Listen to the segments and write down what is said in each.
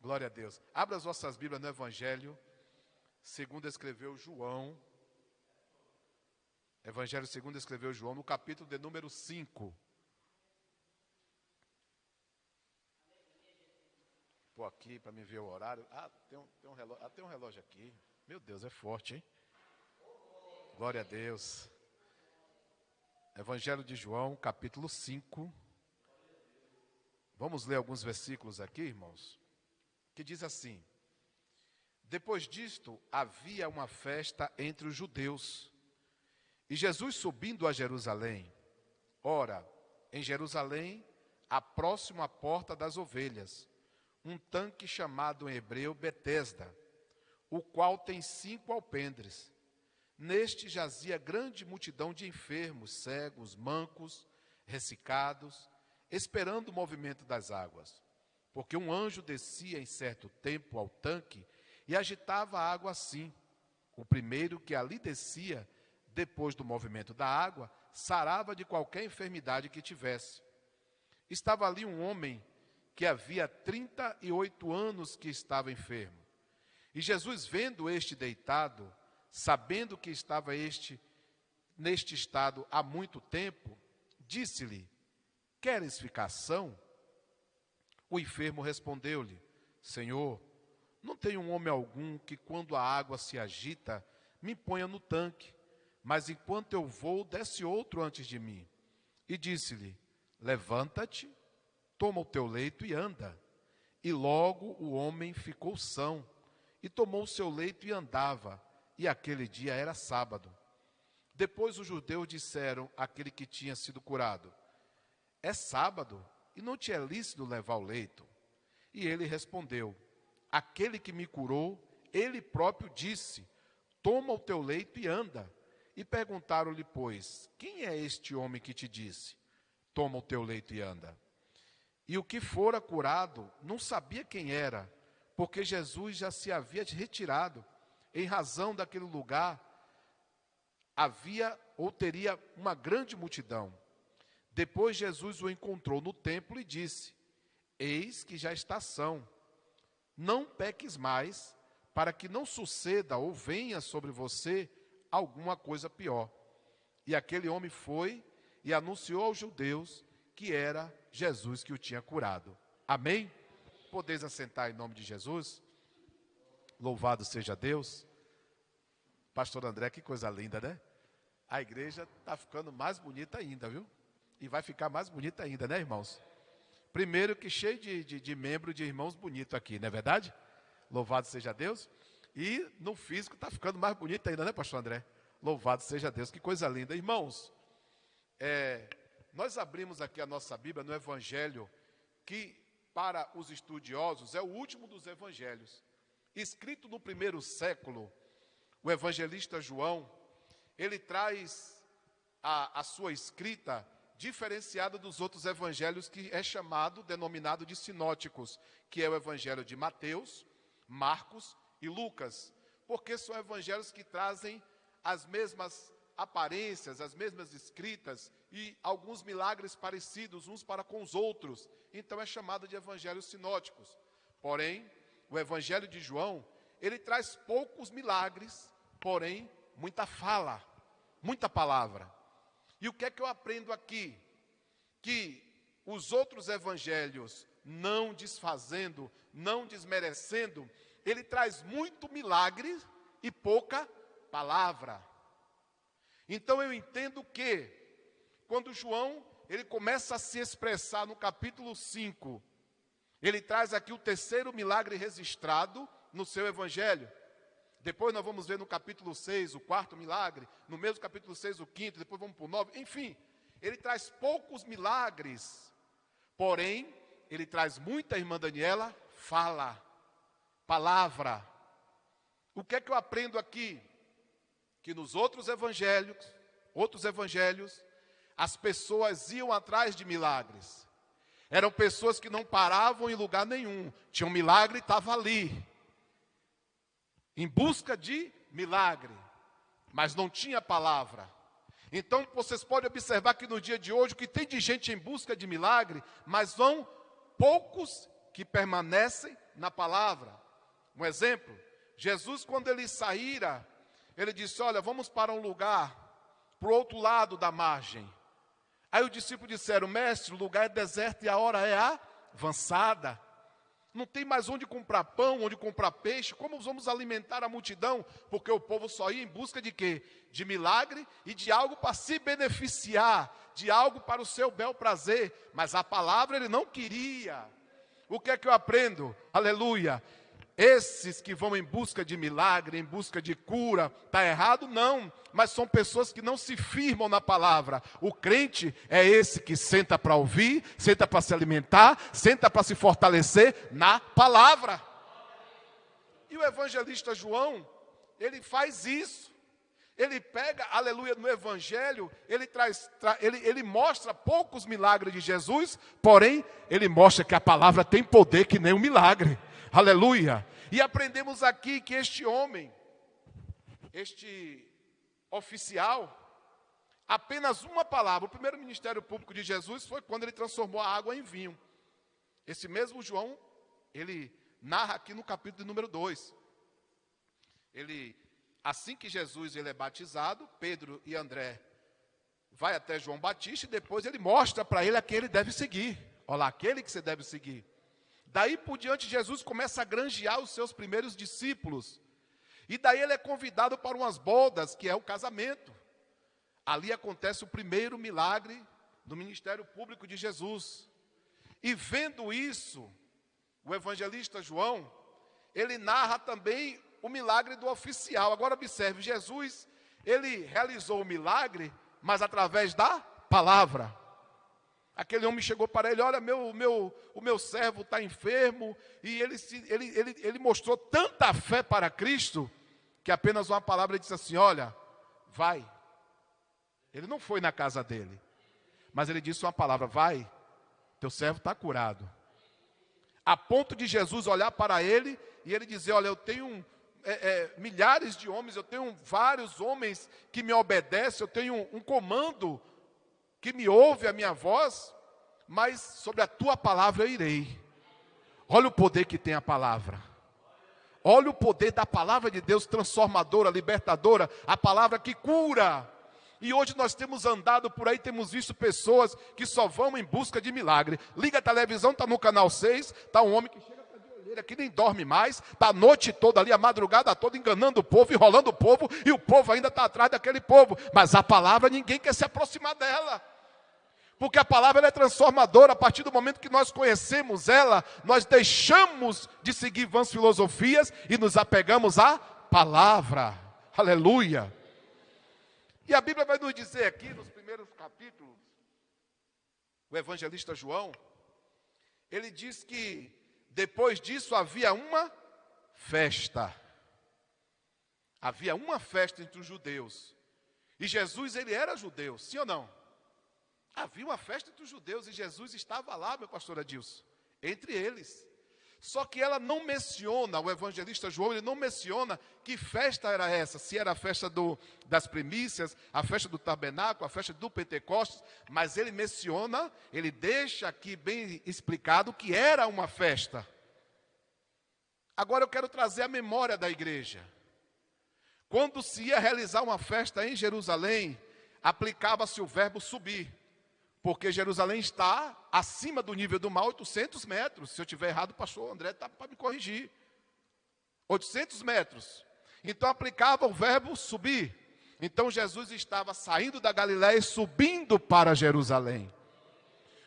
Glória a Deus. Abra as vossas Bíblias no Evangelho, segundo escreveu João. Evangelho segundo escreveu João, no capítulo de número 5. Pô, aqui para me ver o horário. Tem um relógio aqui. Meu Deus, é forte, hein? Glória a Deus. Evangelho de João, capítulo 5. Vamos ler alguns versículos aqui, irmãos, que diz assim: depois disto, havia uma festa entre os judeus, e Jesus subindo a Jerusalém. Ora, em Jerusalém, há próximo à porta das ovelhas, um tanque chamado em hebreu Betesda, o qual tem 5 alpendres. Neste jazia grande multidão de enfermos, cegos, mancos, ressecados, esperando o movimento das águas. Porque um anjo descia em certo tempo ao tanque e agitava a água assim. O primeiro que ali descia, depois do movimento da água, sarava de qualquer enfermidade que tivesse. Estava ali um homem que havia 38 anos que estava enfermo. E Jesus, vendo este deitado, sabendo que estava neste estado há muito tempo, disse-lhe: queres ficar são? O enfermo respondeu-lhe: Senhor, não tenho um homem algum que, quando a água se agita, me ponha no tanque, mas enquanto eu vou, desce outro antes de mim. E disse-lhe: levanta-te, toma o teu leito e anda. E logo o homem ficou são, e tomou o seu leito e andava, e aquele dia era sábado. Depois os judeus disseram àquele que tinha sido curado: é sábado, e não te é lícito levar o leito. E ele respondeu: aquele que me curou, ele próprio disse: toma o teu leito e anda. E perguntaram-lhe, pois, quem é este homem que te disse: toma o teu leito e anda? E o que fora curado não sabia quem era, porque Jesus já se havia retirado. Em razão daquele lugar, havia ou teria uma grande multidão. Depois Jesus o encontrou no templo e disse: eis que já está são. Não peques mais, para que não suceda ou venha sobre você alguma coisa pior. E aquele homem foi e anunciou aos judeus que era Jesus que o tinha curado. Amém? Podeis assentar em nome de Jesus? Louvado seja Deus. Pastor André, que coisa linda, né? A igreja está ficando mais bonita ainda, viu? E vai ficar mais bonita ainda, né, irmãos? Primeiro que cheio de membro de irmãos bonitos aqui, não é verdade? Louvado seja Deus. E no físico está ficando mais bonito ainda, né, pastor André? Louvado seja Deus, que coisa linda. Irmãos, nós abrimos aqui a nossa Bíblia no Evangelho, que para os estudiosos é o último dos evangelhos. Escrito no primeiro século, o evangelista João, ele traz a sua escrita diferenciada dos outros evangelhos, que é denominado de sinóticos, que é o evangelho de Mateus, Marcos e Lucas, porque são evangelhos que trazem as mesmas aparências, as mesmas escritas e alguns milagres parecidos uns para com os outros. Então é chamado de evangelhos sinóticos. Porém, o evangelho de João, ele traz poucos milagres, porém muita fala, muita palavra. E o que é que eu aprendo aqui? Que os outros evangelhos, não desfazendo, não desmerecendo, ele traz muito milagre e pouca palavra. Então eu entendo que, quando João, ele começa a se expressar no capítulo 5, ele traz aqui o terceiro milagre registrado no seu evangelho. Depois nós vamos ver no capítulo 6 o quarto milagre, no mesmo capítulo 6 o quinto, depois vamos para o 9, enfim. Ele traz poucos milagres, porém, ele traz muita, irmã Daniela, fala, palavra. O que é que eu aprendo aqui? Que nos outros evangelhos, as pessoas iam atrás de milagres. Eram pessoas que não paravam em lugar nenhum. Tinha um milagre e estava ali, em busca de milagre, mas não tinha palavra. Então vocês podem observar que no dia de hoje, o que tem de gente em busca de milagre, mas vão poucos que permanecem na palavra. Um exemplo, Jesus, quando ele saíra, ele disse, olha, vamos para um lugar, para o outro lado da margem. Aí os discípulos disseram, mestre, o lugar é deserto e a hora é avançada. Não tem mais onde comprar pão, onde comprar peixe. Como vamos alimentar a multidão? Porque o povo só ia em busca de quê? De milagre e de algo para se beneficiar, de algo para o seu bel prazer. Mas a palavra ele não queria. O que é que eu aprendo? Aleluia. Esses que vão em busca de milagre, em busca de cura, está errado? Não, mas são pessoas que não se firmam na palavra. O crente é esse que senta para ouvir, senta para se alimentar, senta para se fortalecer na palavra. E o evangelista João, ele faz isso. Ele pega, aleluia, no evangelho, ele mostra poucos milagres de Jesus, porém, ele mostra que a palavra tem poder que nem um milagre. Aleluia. E aprendemos aqui que este homem, este oficial, apenas uma palavra. O primeiro ministério público de Jesus foi quando ele transformou a água em vinho. Esse mesmo João, ele narra aqui no capítulo número 2. Assim que Jesus ele é batizado, Pedro e André vai até João Batista e depois ele mostra para ele a quem ele deve seguir. Olha lá, aquele que você deve seguir. Daí por diante, Jesus começa a granjear os seus primeiros discípulos. E daí ele é convidado para umas bodas, que é o casamento. Ali acontece o primeiro milagre do ministério público de Jesus. E vendo isso, o evangelista João, ele narra também o milagre do oficial. Agora observe, Jesus, ele realizou o milagre, mas através da palavra. Aquele homem chegou para ele, olha, o meu servo está enfermo, e ele mostrou tanta fé para Cristo, que apenas uma palavra disse assim, olha, vai. Ele não foi na casa dele, mas ele disse uma palavra, vai, teu servo está curado. A ponto de Jesus olhar para ele, e ele dizer, olha, eu tenho milhares de homens, eu tenho vários homens que me obedecem, eu tenho um comando que me ouve a minha voz, mas sobre a tua palavra eu irei. Olha o poder que tem a palavra. Olha o poder da palavra de Deus, transformadora, libertadora, a palavra que cura. E hoje nós temos andado por aí, temos visto pessoas que só vão em busca de milagre. Liga a televisão, está no canal 6, está um homem que chega para de olheira, que nem dorme mais, está a noite toda ali, a madrugada toda, enganando o povo, enrolando o povo, e o povo ainda está atrás daquele povo. Mas a palavra, ninguém quer se aproximar dela. Porque a palavra ela é transformadora. A partir do momento que nós conhecemos ela, nós deixamos de seguir vãs filosofias e nos apegamos à palavra. Aleluia. E a Bíblia vai nos dizer aqui, nos primeiros capítulos, o evangelista João, ele diz que depois disso havia uma festa. Havia uma festa entre os judeus. E Jesus, ele era judeu, sim ou não? Havia uma festa entre os judeus e Jesus estava lá, meu pastor Adilson, entre eles. Só que ela não menciona, o evangelista João, ele não menciona que festa era essa. Se era a festa das primícias, a festa do tabernáculo, a festa do Pentecostes. Mas ele menciona, ele deixa aqui bem explicado que era uma festa. Agora eu quero trazer a memória da igreja. Quando se ia realizar uma festa em Jerusalém, aplicava-se o verbo subir. Porque Jerusalém está acima do nível do mar, 800 metros. Se eu estiver errado, o pastor André está para me corrigir. 800 metros. Então aplicava o verbo subir. Então Jesus estava saindo da Galiléia e subindo para Jerusalém.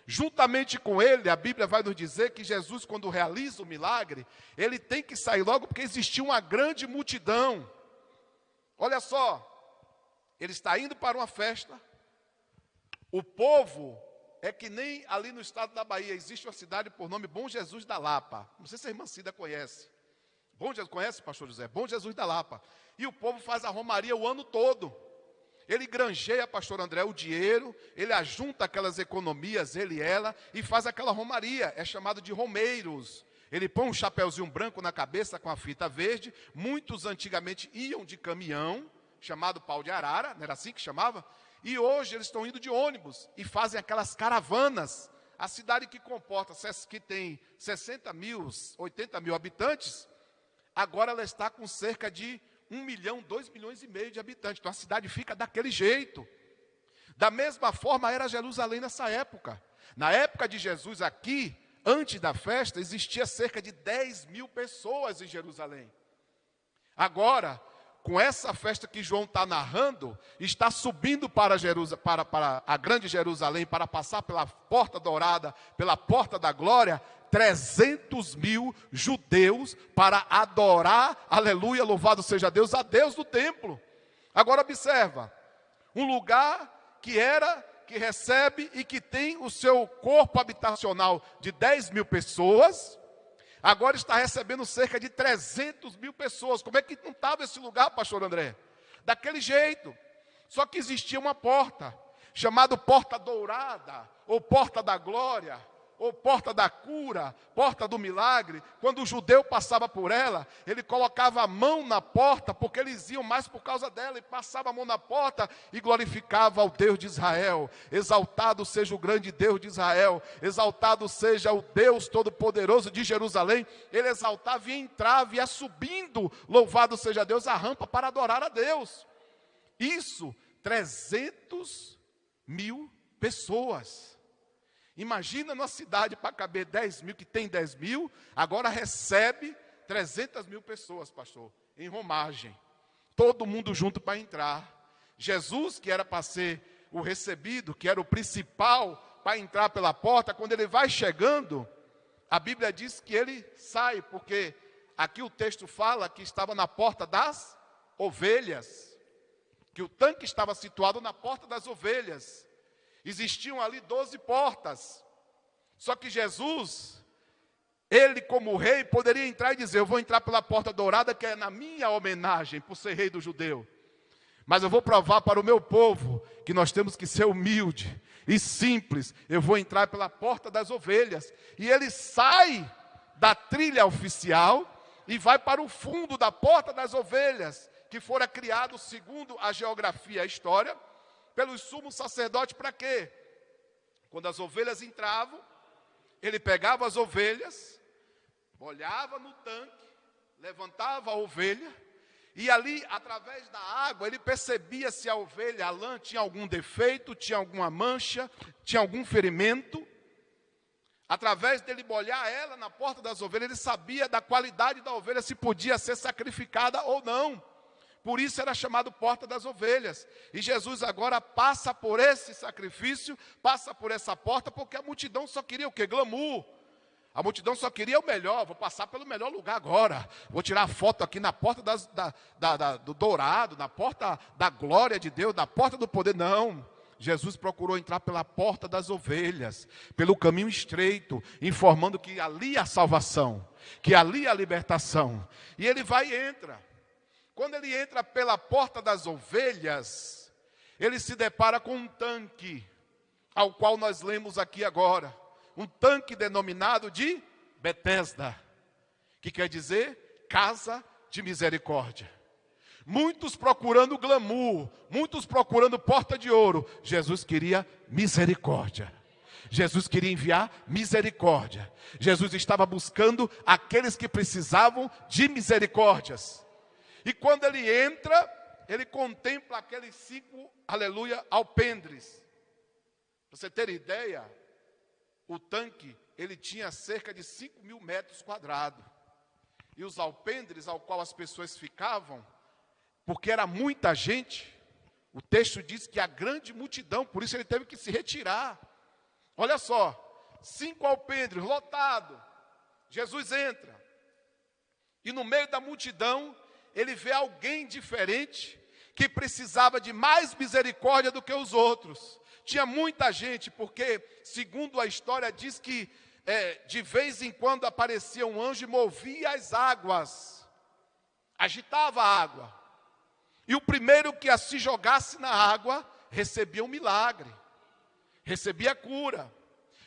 Juntamente com ele, a Bíblia vai nos dizer que Jesus, quando realiza o milagre, ele tem que sair logo porque existia uma grande multidão. Olha só, ele está indo para uma festa. O povo é que nem ali no estado da Bahia, existe uma cidade por nome Bom Jesus da Lapa. Não sei se a irmã Cida conhece. Bom Jesus, conhece, pastor José? Bom Jesus da Lapa. E o povo faz a romaria o ano todo. Ele granjeia, pastor André, o dinheiro, ele ajunta aquelas economias, ele e ela, e faz aquela romaria. É chamado de romeiros. Ele põe um chapéuzinho branco na cabeça com a fita verde. Muitos antigamente iam de caminhão, chamado pau de arara, não era assim que chamava? E hoje eles estão indo de ônibus e fazem aquelas caravanas A cidade que comporta, que tem 60 mil, 80 mil habitantes, agora ela está com cerca de 1 milhão, 2 milhões e meio de habitantes. Então a cidade fica daquele jeito. Da mesma forma era Jerusalém nessa época. Na época de Jesus aqui, antes da festa, existia cerca de 10 mil pessoas em Jerusalém. Agora, com essa festa que João está narrando, está subindo para a grande Jerusalém, para passar pela porta dourada, pela porta da glória, 300 mil judeus para adorar, aleluia, louvado seja Deus, a Deus do templo. Agora observa, um lugar que recebe e que tem o seu corpo habitacional de 10 mil pessoas, agora está recebendo cerca de 300 mil pessoas. Como é que não estava esse lugar, pastor André? Daquele jeito. Só que existia uma porta, chamada Porta Dourada, ou Porta da Glória, ou Porta da Cura, Porta do Milagre. Quando o judeu passava por ela, ele colocava a mão na porta, porque eles iam mais por causa dela, e passava a mão na porta e glorificava ao Deus de Israel. Exaltado seja o grande Deus de Israel, exaltado seja o Deus Todo-Poderoso de Jerusalém. Ele exaltava e entrava, e ia subindo, louvado seja Deus, a rampa para adorar a Deus. Isso, 300 mil pessoas. Imagina numa cidade para caber 10 mil, que tem 10 mil, agora recebe 300 mil pessoas, pastor, em romagem. Todo mundo junto para entrar. Jesus, que era para ser o recebido, que era o principal para entrar pela porta, quando ele vai chegando, a Bíblia diz que ele sai, porque aqui o texto fala que estava na porta das ovelhas, que o tanque estava situado na porta das ovelhas. Existiam ali 12 portas. Só que Jesus, ele como rei, poderia entrar e dizer: eu vou entrar pela porta dourada, que é na minha homenagem, por ser rei do judeu. Mas eu vou provar para o meu povo que nós temos que ser humilde e simples. Eu vou entrar pela porta das ovelhas. E ele sai da trilha oficial e vai para o fundo da porta das ovelhas, que fora criado, segundo a geografia e a história, pelos sumos sacerdotes. Para quê? Quando as ovelhas entravam, ele pegava as ovelhas, olhava no tanque, levantava a ovelha, e ali, através da água, ele percebia se a ovelha, a lã, tinha algum defeito, tinha alguma mancha, tinha algum ferimento. Através dele molhar ela na porta das ovelhas, ele sabia da qualidade da ovelha, se podia ser sacrificada ou não. Por isso era chamado Porta das Ovelhas. E Jesus agora passa por esse sacrifício, passa por essa porta, porque a multidão só queria o quê? Glamour. A multidão só queria o melhor. Vou passar pelo melhor lugar agora. Vou tirar a foto aqui na porta do dourado, na porta da glória de Deus, na porta do poder. Não. Jesus procurou entrar pela porta das ovelhas, pelo caminho estreito, informando que ali há salvação, que ali há libertação. E ele vai e entra. Quando ele entra pela porta das ovelhas, ele se depara com um tanque, ao qual nós lemos aqui agora. Um tanque denominado de Betesda, que quer dizer casa de misericórdia. Muitos procurando glamour, muitos procurando porta de ouro. Jesus queria misericórdia. Jesus queria enviar misericórdia. Jesus estava buscando aqueles que precisavam de misericórdias. E quando ele entra, ele contempla aqueles 5, aleluia, alpendres. Para você ter ideia, o tanque, ele tinha cerca de 5 mil metros quadrados. E os alpendres ao qual as pessoas ficavam, porque era muita gente, o texto diz que a grande multidão, por isso ele teve que se retirar. Olha só, 5 alpendres, lotado. Jesus entra. E no meio da multidão, ele vê alguém diferente, que precisava de mais misericórdia do que os outros. Tinha muita gente, porque, segundo a história, diz que de vez em quando aparecia um anjo e movia as águas, agitava a água. E o primeiro que se jogasse na água, recebia um milagre, recebia cura.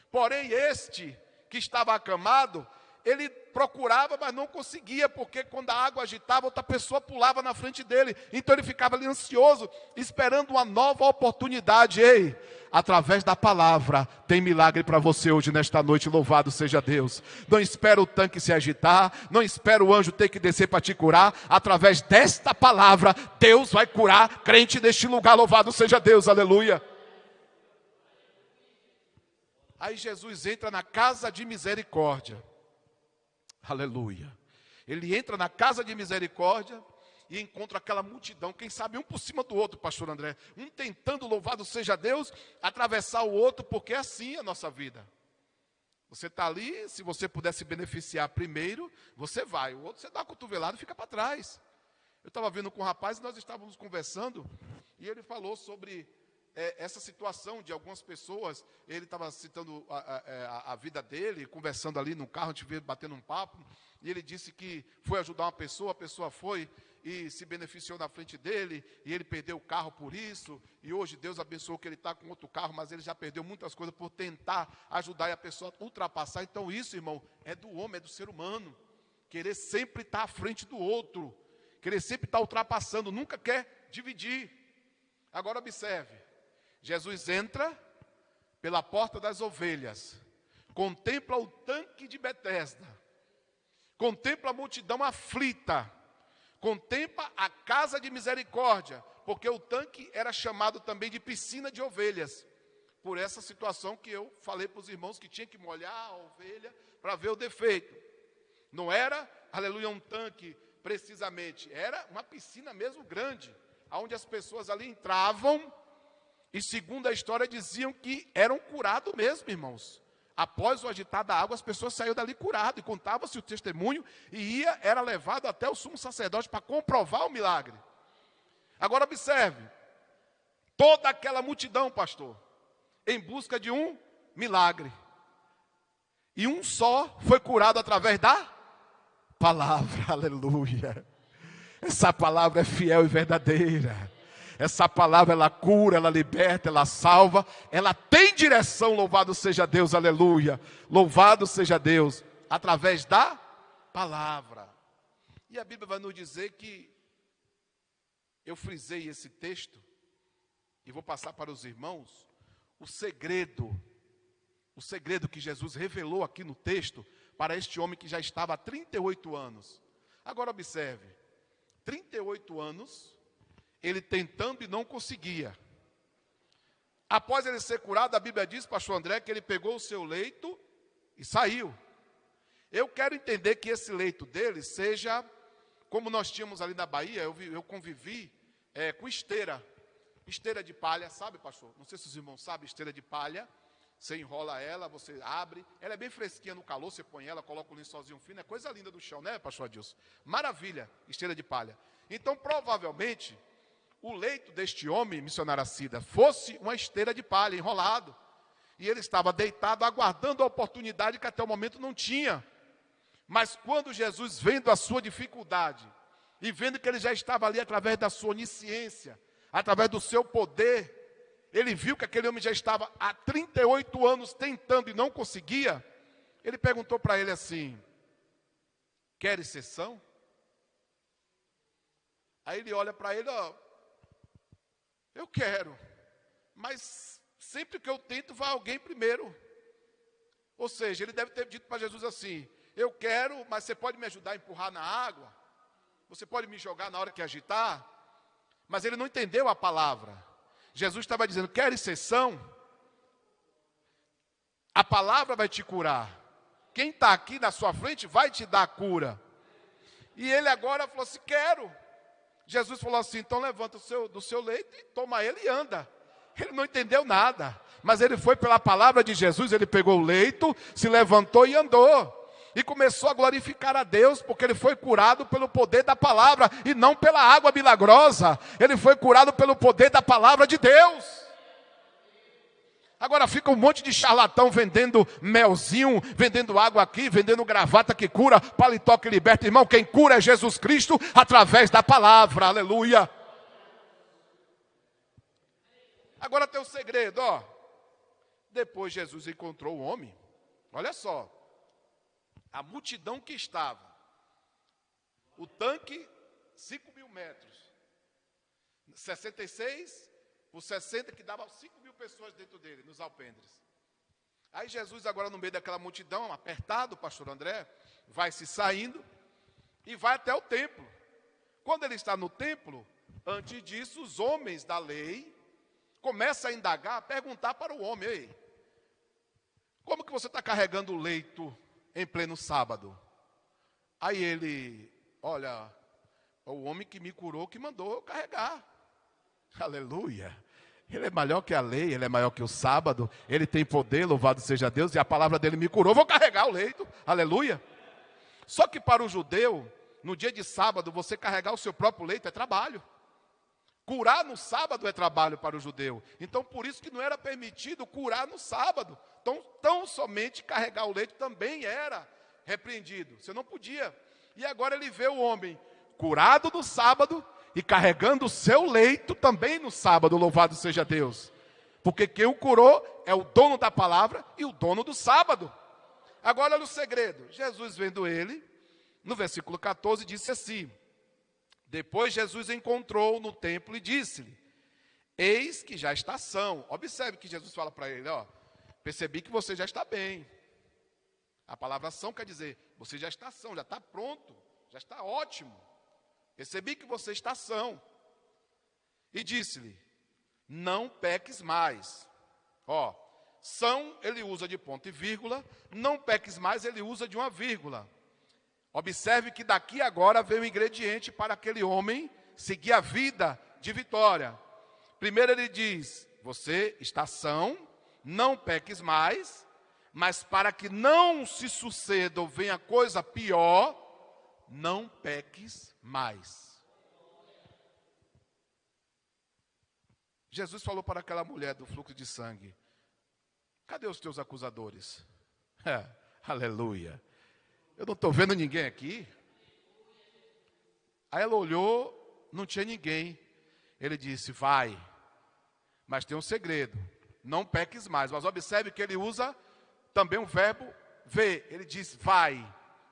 Porém, este que estava acamado, ele procurava, mas não conseguia, porque quando a água agitava, outra pessoa pulava na frente dele. Então ele ficava ali ansioso, esperando uma nova oportunidade. Ei, através da palavra, tem milagre para você hoje, nesta noite, louvado seja Deus. Não espera o tanque se agitar, não espera o anjo ter que descer para te curar. Através desta palavra, Deus vai curar crente neste lugar, louvado seja Deus, aleluia. Aí Jesus entra na casa de misericórdia. Aleluia. Ele entra na casa de misericórdia e encontra aquela multidão, quem sabe um por cima do outro, pastor André, um tentando, louvado seja Deus, atravessar o outro, porque é assim a nossa vida. Você está ali, se você puder se beneficiar primeiro, você vai, o outro você dá uma cotovelada e fica para trás. Eu estava vindo com um rapaz e nós estávamos conversando, e ele falou sobre essa situação de algumas pessoas. Ele estava citando a vida dele, conversando ali no carro, a gente veio batendo um papo, e ele disse que foi ajudar uma pessoa, a pessoa foi e se beneficiou na frente dele, e ele perdeu o carro por isso, e hoje Deus abençoou que ele está com outro carro, mas ele já perdeu muitas coisas por tentar ajudar e a pessoa ultrapassar. Então isso, irmão, é do homem, é do ser humano, querer sempre estar à frente do outro, querer sempre estar ultrapassando, nunca quer dividir. Agora observe, Jesus entra pela porta das ovelhas, contempla o tanque de Betesda, contempla a multidão aflita, contempla a casa de misericórdia, porque o tanque era chamado também de piscina de ovelhas, por essa situação que eu falei para os irmãos, que tinha que molhar a ovelha para ver o defeito. Não era, aleluia, um tanque precisamente, era uma piscina mesmo grande, onde as pessoas ali entravam, e segundo a história diziam que eram curados mesmo, irmãos. Após o agitar da água, as pessoas saíram dali curadas, e contava-se o testemunho, e era levado até o sumo sacerdote para comprovar o milagre. Agora observe, toda aquela multidão, pastor, em busca de um milagre, e um só foi curado através da palavra, aleluia. Essa palavra é fiel e verdadeira. Essa palavra, ela cura, ela liberta, ela salva, ela tem direção, louvado seja Deus, aleluia. Louvado seja Deus, através da palavra. E a Bíblia vai nos dizer que, eu frisei esse texto, e vou passar para os irmãos, o segredo que Jesus revelou aqui no texto, para este homem que já estava há 38 anos. Agora observe, 38 anos, ele tentando e não conseguia. Após ele ser curado, a Bíblia diz, pastor André, que ele pegou o seu leito e saiu. Eu quero entender que esse leito dele seja, como nós tínhamos ali na Bahia, eu convivi com esteira de palha, sabe, pastor? Não sei se os irmãos sabem, esteira de palha. Você enrola ela, você abre, ela é bem fresquinha no calor, você põe ela, coloca o lençolzinho fino, é coisa linda do chão, né, pastor Adilson? Maravilha, esteira de palha. Então, provavelmente, o leito deste homem, missionário Cida, fosse uma esteira de palha, enrolado. E ele estava deitado, aguardando a oportunidade que até o momento não tinha. Mas quando Jesus, vendo a sua dificuldade, e vendo que ele já estava ali através da sua onisciência, através do seu poder, ele viu que aquele homem já estava há 38 anos tentando e não conseguia. Ele perguntou para ele assim: quer exceção? Aí ele olha para ele, ó, eu quero, mas sempre que eu tento vai alguém primeiro. Ou seja, ele deve ter dito para Jesus assim: eu quero, mas você pode me ajudar a empurrar na água? Você pode me jogar na hora que agitar? Mas ele não entendeu a palavra. Jesus estava dizendo, quer exceção? A palavra vai te curar. Quem está aqui na sua frente vai te dar a cura. E ele agora falou assim, quero. Jesus falou assim, então levanta do seu leito e toma ele e anda. Ele não entendeu nada, mas ele foi pela palavra de Jesus, ele pegou o leito, se levantou e andou. E começou a glorificar a Deus, porque ele foi curado pelo poder da palavra, e não pela água milagrosa. Ele foi curado pelo poder da palavra de Deus. Agora fica um monte de charlatão vendendo melzinho, vendendo água aqui, vendendo gravata que cura, paletó que liberta. Irmão, quem cura é Jesus Cristo, através da palavra, aleluia. Agora tem um segredo, ó. Depois Jesus encontrou o homem, olha só. A multidão que estava, o tanque, 5.000 metros, 66 por 60, que dava 5.000 pessoas dentro dele, nos alpendres. Aí Jesus, agora no meio daquela multidão, apertado, o pastor André, vai se saindo e vai até o templo. Quando ele está no templo, antes disso, os homens da lei começam a indagar, a perguntar para o homem: ei, como que você está carregando o leito em pleno sábado? Aí ele: olha, o homem que me curou, que mandou eu carregar. Aleluia. Ele é maior que a lei, ele é maior que o sábado, ele tem poder, louvado seja Deus, e a palavra dele me curou, vou carregar o leito. Aleluia. Só que para o judeu, no dia de sábado, você carregar o seu próprio leito é trabalho. Curar no sábado é trabalho para o judeu. Então, por isso que não era permitido curar no sábado. Então, tão somente carregar o leito também era repreendido. Você não podia. E agora ele vê o homem curado no sábado e carregando o seu leito também no sábado, louvado seja Deus. Porque quem o curou é o dono da palavra e o dono do sábado. Agora olha o segredo. Jesus, vendo ele, no versículo 14, disse assim: depois Jesus encontrou no templo e disse-lhe: eis que já está são. Observe que Jesus fala para ele: ó, percebi que você já está bem. A palavra são quer dizer, você já está são, já está pronto, já está ótimo. Percebi que você está são. E disse-lhe: não peques mais. Ó, são ele usa de ponto e vírgula, não peques mais ele usa de uma vírgula. Observe que daqui agora vem o ingrediente para aquele homem seguir a vida de vitória. Primeiro ele diz: você está são, não peques mais, mas para que não se suceda ou venha coisa pior, não peques mais. Jesus falou para aquela mulher do fluxo de sangue: cadê os teus acusadores? Aleluia. Eu não estou vendo ninguém aqui. Aí ela olhou, não tinha ninguém. Ele disse: vai, mas tem um segredo, não peques mais. Mas observe que ele usa também um verbo ver. Ele diz: vai,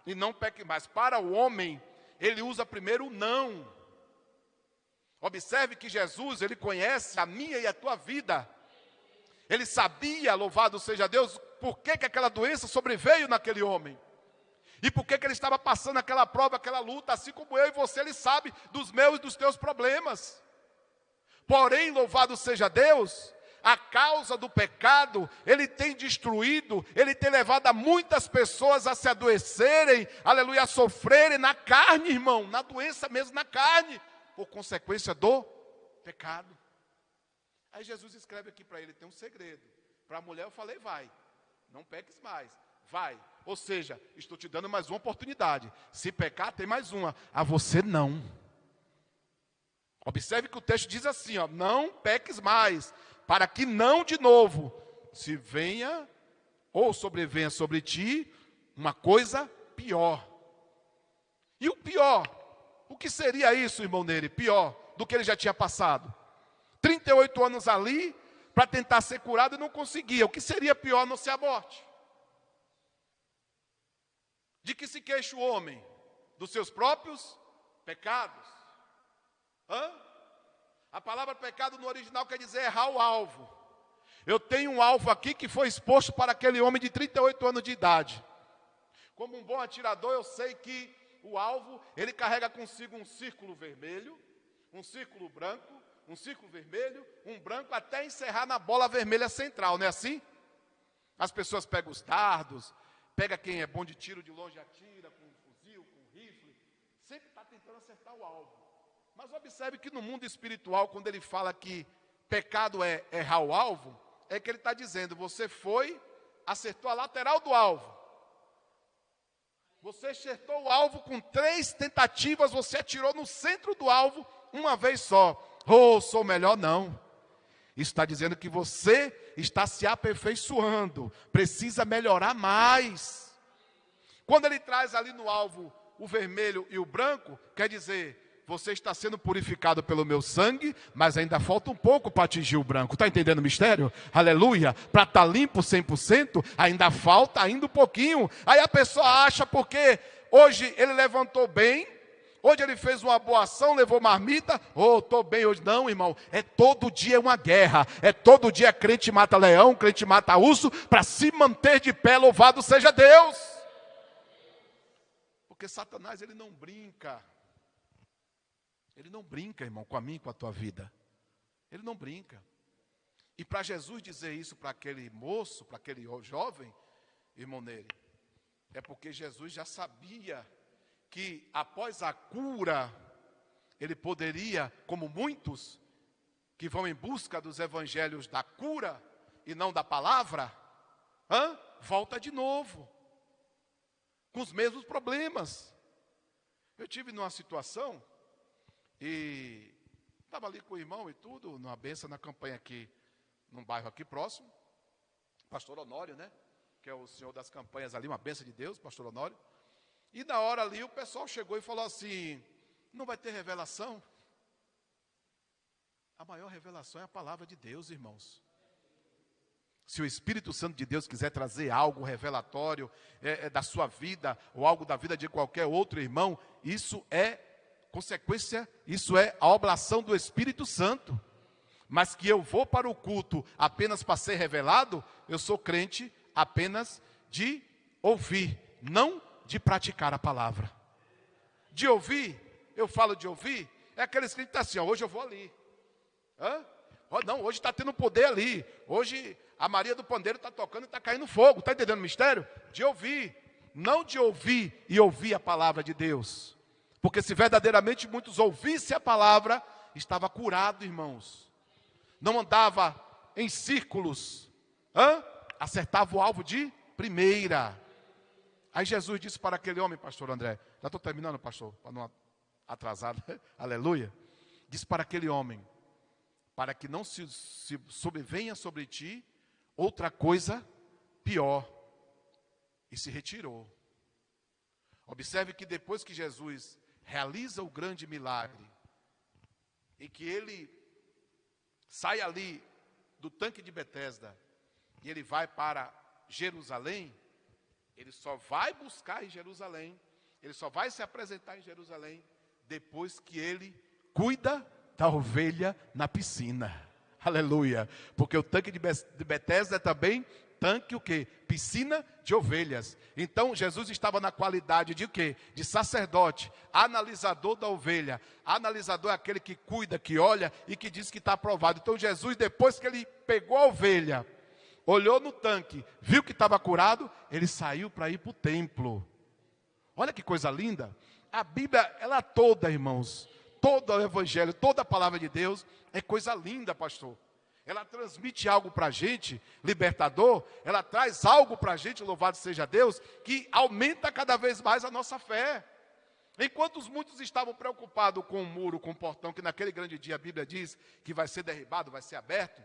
e não peque mais. Para o homem, ele usa primeiro o não. Observe que Jesus, ele conhece a minha e a tua vida. Ele sabia, louvado seja Deus, por que aquela doença sobreveio naquele homem. E por que ele estava passando aquela prova, aquela luta, assim como eu e você, ele sabe dos meus e dos teus problemas. Porém, louvado seja Deus, a causa do pecado, ele tem destruído, ele tem levado a muitas pessoas a se adoecerem, aleluia, a sofrerem na carne, irmão, na doença mesmo, na carne, por consequência do pecado. Aí Jesus escreve aqui para ele, tem um segredo. Para a mulher eu falei: vai, não peques mais, vai. Ou seja, estou te dando mais uma oportunidade. Se pecar, tem mais uma. A você não. Observe que o texto diz assim, ó: não peques mais, para que não de novo se venha ou sobrevenha sobre ti uma coisa pior. E o pior, o que seria isso, irmão Nery? Pior do que ele já tinha passado. 38 anos ali, para tentar ser curado e não conseguia. O que seria pior a não ser a morte? De que se queixa o homem? Dos seus próprios pecados. A palavra pecado no original quer dizer errar o alvo. Eu tenho um alvo aqui que foi exposto para aquele homem de 38 anos de idade. Como um bom atirador, eu sei que o alvo, ele carrega consigo um círculo vermelho, um círculo branco, um círculo vermelho, um branco, até encerrar na bola vermelha central, não é assim? As pessoas pegam os dardos, pega quem é bom de tiro de longe, atira com fuzil, com rifle, sempre está tentando acertar o alvo. Mas observe que no mundo espiritual, quando ele fala que pecado é errar o alvo, é que ele está dizendo: você foi, acertou a lateral do alvo. Você acertou o alvo com 3 tentativas, você atirou no centro do alvo uma vez só. Oh, sou melhor não. Isso está dizendo que você está se aperfeiçoando, precisa melhorar mais. Quando ele traz ali no alvo o vermelho e o branco, quer dizer, você está sendo purificado pelo meu sangue, mas ainda falta um pouco para atingir o branco. Está entendendo o mistério? Aleluia. Para estar limpo 100%, ainda falta ainda um pouquinho. Aí a pessoa acha porque hoje ele levantou bem, hoje ele fez uma boa ação, levou marmita, estou bem hoje. Não, irmão, é todo dia uma guerra, é todo dia crente mata leão, crente mata urso, para se manter de pé, louvado seja Deus. Porque Satanás, ele não brinca. Ele não brinca, irmão, com a mim e com a tua vida. Ele não brinca. E para Jesus dizer isso para aquele moço, para aquele jovem, irmão Nery, é porque Jesus já sabia que após a cura, ele poderia, como muitos que vão em busca dos evangelhos da cura e não da palavra, volta de novo, com os mesmos problemas. Eu tive numa situação, e estava ali com o irmão e tudo, numa benção na campanha aqui, num bairro aqui próximo, pastor Honório, né? Que é o senhor das campanhas ali, uma benção de Deus, pastor Honório. E na hora ali o pessoal chegou e falou assim, não vai ter revelação? A maior revelação é a palavra de Deus, irmãos. Se o Espírito Santo de Deus quiser trazer algo revelatório da sua vida, ou algo da vida de qualquer outro irmão, isso é consequência, isso é a oblação do Espírito Santo. Mas que eu vou para o culto apenas para ser revelado, eu sou crente apenas de ouvir, não de praticar a palavra. De ouvir, eu falo de ouvir, é aqueles que estão assim, hoje eu vou ali. Não, hoje está tendo poder ali. Hoje a Maria do Pandeiro está tocando e está caindo fogo. Está entendendo o mistério? De ouvir, não de ouvir e ouvir a palavra de Deus. Porque se verdadeiramente muitos ouvissem a palavra, estava curado, irmãos. Não andava em círculos, acertava o alvo de primeira. Aí Jesus disse para aquele homem, pastor André, já estou terminando, pastor, para não atrasar, aleluia. Disse para aquele homem, para que não se sobrevenha sobre ti outra coisa pior. E se retirou. Observe que depois que Jesus realiza o grande milagre, e que ele sai ali do tanque de Betesda, e ele vai para Jerusalém, ele só vai buscar em Jerusalém, ele só vai se apresentar em Jerusalém, depois que ele cuida da ovelha na piscina. Aleluia. Porque o tanque de Betesda é também tanque o quê? Piscina de ovelhas. Então Jesus estava na qualidade de o quê? De sacerdote, analisador da ovelha. Analisador é aquele que cuida, que olha e que diz que está aprovado. Então Jesus, depois que ele pegou a ovelha, olhou no tanque, viu que estava curado, ele saiu para ir para o templo. Olha que coisa linda. A Bíblia, ela toda, irmãos, todo o Evangelho, toda a palavra de Deus é coisa linda, pastor. Ela transmite algo para a gente, libertador, ela traz algo para a gente, louvado seja Deus, que aumenta cada vez mais a nossa fé. Enquanto muitos estavam preocupados com o muro, com o portão, que naquele grande dia a Bíblia diz que vai ser derribado, vai ser aberto,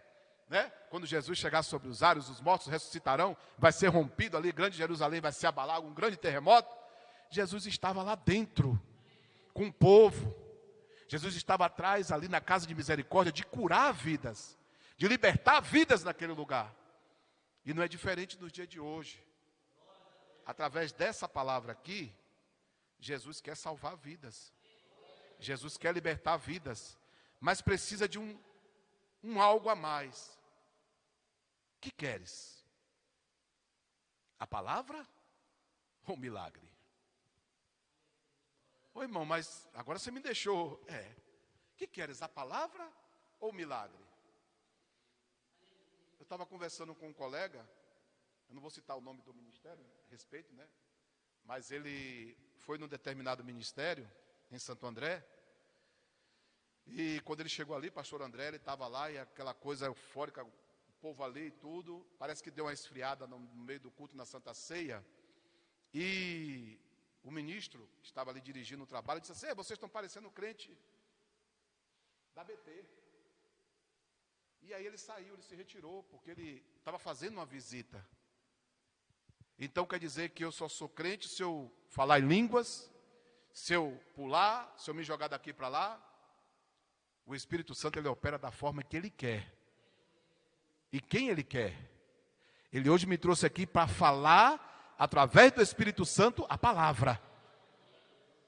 né? Quando Jesus chegar sobre os ares, os mortos ressuscitarão, vai ser rompido ali, grande Jerusalém vai se abalar, um grande terremoto. Jesus estava lá dentro, com o povo. Jesus estava atrás, ali na casa de misericórdia, de curar vidas, de libertar vidas naquele lugar. E não é diferente dos dias de hoje. Através dessa palavra aqui, Jesus quer salvar vidas. Jesus quer libertar vidas. Mas precisa de um algo a mais. O que queres? A palavra ou o milagre? Ô irmão, mas agora você me deixou. O que queres? A palavra ou o milagre? Eu estava conversando com um colega, eu não vou citar o nome do ministério, respeito, né? Mas ele foi num determinado ministério, em Santo André, e quando ele chegou ali, pastor André, ele estava lá, e aquela coisa eufórica, o povo ali e tudo, parece que deu uma esfriada no meio do culto na Santa Ceia, e o ministro, que estava ali dirigindo o trabalho, disse assim, vocês estão parecendo crente da BT. E aí ele saiu, ele se retirou, porque ele estava fazendo uma visita. Então quer dizer que eu só sou crente se eu falar em línguas, Se eu pular, se eu me jogar daqui para lá, o Espírito Santo ele opera da forma que ele quer. E quem ele quer? Ele hoje me trouxe aqui para falar, através do Espírito Santo, a palavra.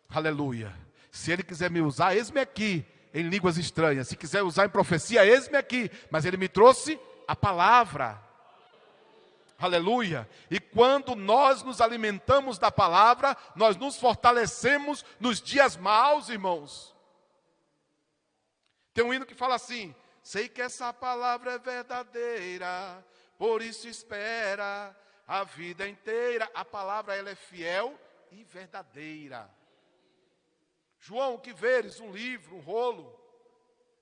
Aleluia. Se ele quiser me usar, eis-me aqui, em línguas estranhas. Se quiser usar em profecia, eis-me aqui. Mas ele me trouxe a palavra. Aleluia. E quando nós nos alimentamos da palavra, nós nos fortalecemos nos dias maus, irmãos. Tem um hino que fala assim: sei que essa palavra é verdadeira, por isso espera a vida inteira. A palavra ela é fiel e verdadeira. João, o que veres? Um livro, um rolo.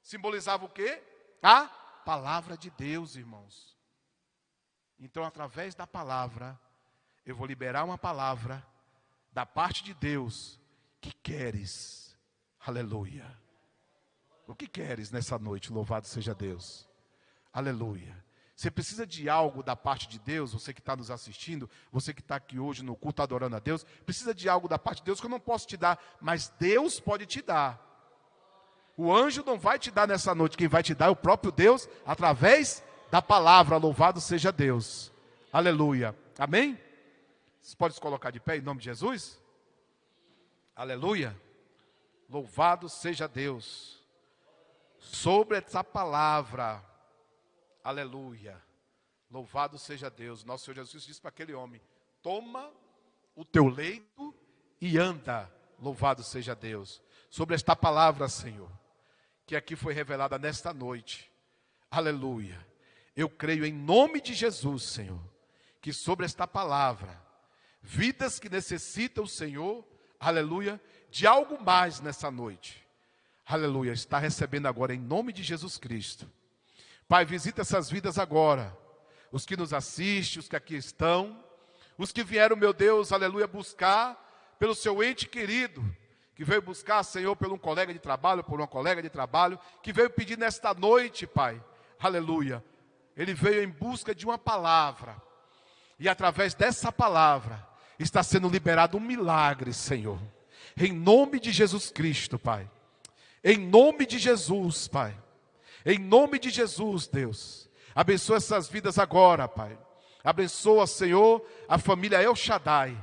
Simbolizava o quê? A palavra de Deus, irmãos. Então, através da palavra, eu vou liberar uma palavra da parte de Deus. Que queres? Aleluia. O que queres nessa noite? Louvado seja Deus. Aleluia. Você precisa de algo da parte de Deus, você que está nos assistindo, você que está aqui hoje no culto adorando a Deus, precisa de algo da parte de Deus que eu não posso te dar, mas Deus pode te dar. O anjo não vai te dar nessa noite, quem vai te dar é o próprio Deus, através da palavra. Louvado seja Deus. Aleluia. Amém? Você pode se colocar de pé em nome de Jesus? Aleluia. Louvado seja Deus. Sobre essa palavra, aleluia, louvado seja Deus. Nosso Senhor Jesus disse para aquele homem: toma o teu leito e anda. Louvado seja Deus. Sobre esta palavra, Senhor, que aqui foi revelada nesta noite, aleluia, eu creio em nome de Jesus, Senhor, que sobre esta palavra, vidas que necessitam, Senhor, aleluia, de algo mais nessa noite, aleluia, está recebendo agora em nome de Jesus Cristo. Pai, visita essas vidas agora, os que nos assistem, os que aqui estão, os que vieram, meu Deus, aleluia, buscar pelo seu ente querido, que veio buscar, Senhor, por um colega de trabalho, por uma colega de trabalho, que veio pedir nesta noite, Pai, aleluia, ele veio em busca de uma palavra, e através dessa palavra, está sendo liberado um milagre, Senhor, em nome de Jesus Cristo, Pai. Em nome de Jesus, Pai. Em nome de Jesus, Deus. Abençoa essas vidas agora, Pai. Abençoa, Senhor, a família El Shaddai.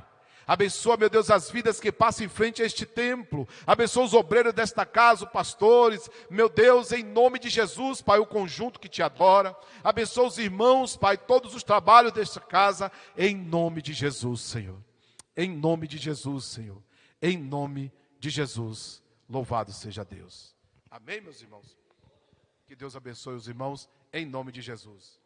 Abençoa, meu Deus, as vidas que passam em frente a este templo. Abençoa os obreiros desta casa, os pastores. Meu Deus, em nome de Jesus, Pai, o conjunto que te adora. Abençoa os irmãos, Pai, todos os trabalhos desta casa. Em nome de Jesus, Senhor. Em nome de Jesus, Senhor. Em nome de Jesus. Louvado seja Deus. Amém, meus irmãos? Que Deus abençoe os irmãos, em nome de Jesus.